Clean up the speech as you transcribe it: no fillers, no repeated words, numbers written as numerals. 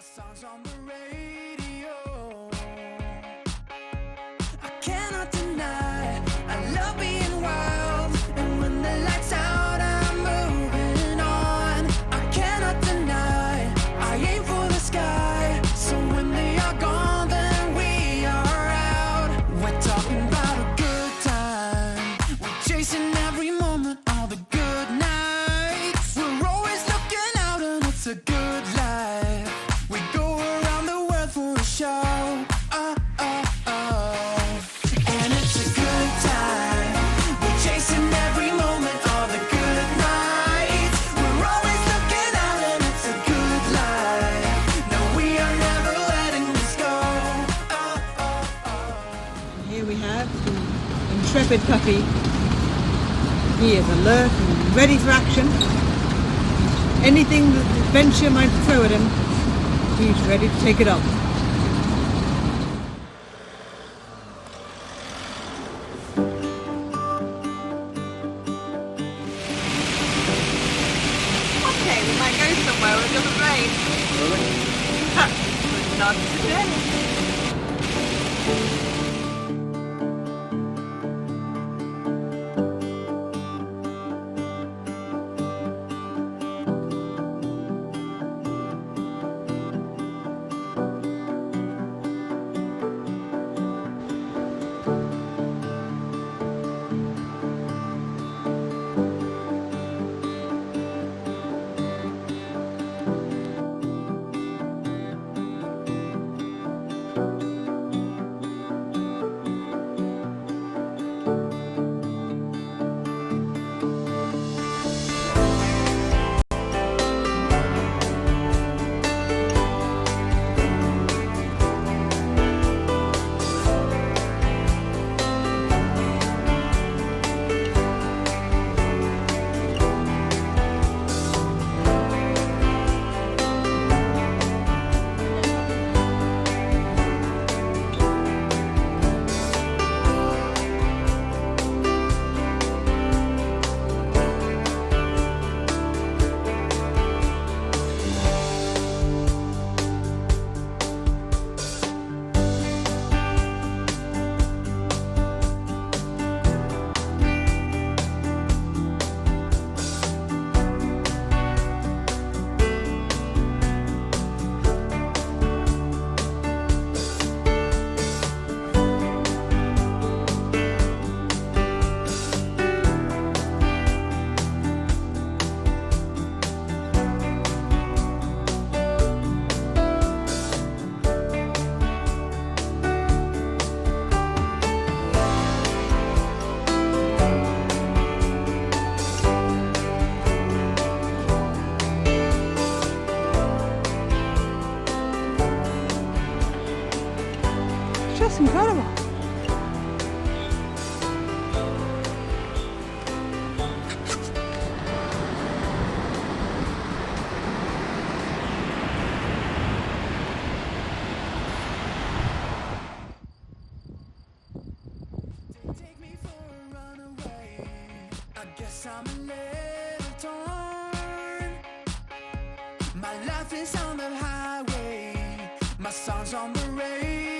songs on the radio. I cannot deny I love being wild, and when the lights out I'm moving on. I cannot deny I aim for the sky, so when they are gone then we are out. We're talking about a good time, we're chasing every moment, all the good nights. We're always looking out and it's a good life. We go around the world for a show. And it's a good time. We're chasing every moment, all the good nights. We're always looking out and it's a good life. No, we are never letting this go. Here we have the intrepid puppy. He is alert and ready for action. Anything that the adventure might throw at him, he's ready to take it on. Okay, we might go somewhere where it doesn't rain. But not today. Just incredible. Take me for a runaway. I guess I'm a little torn. My life is on the highway, my songs on the radio.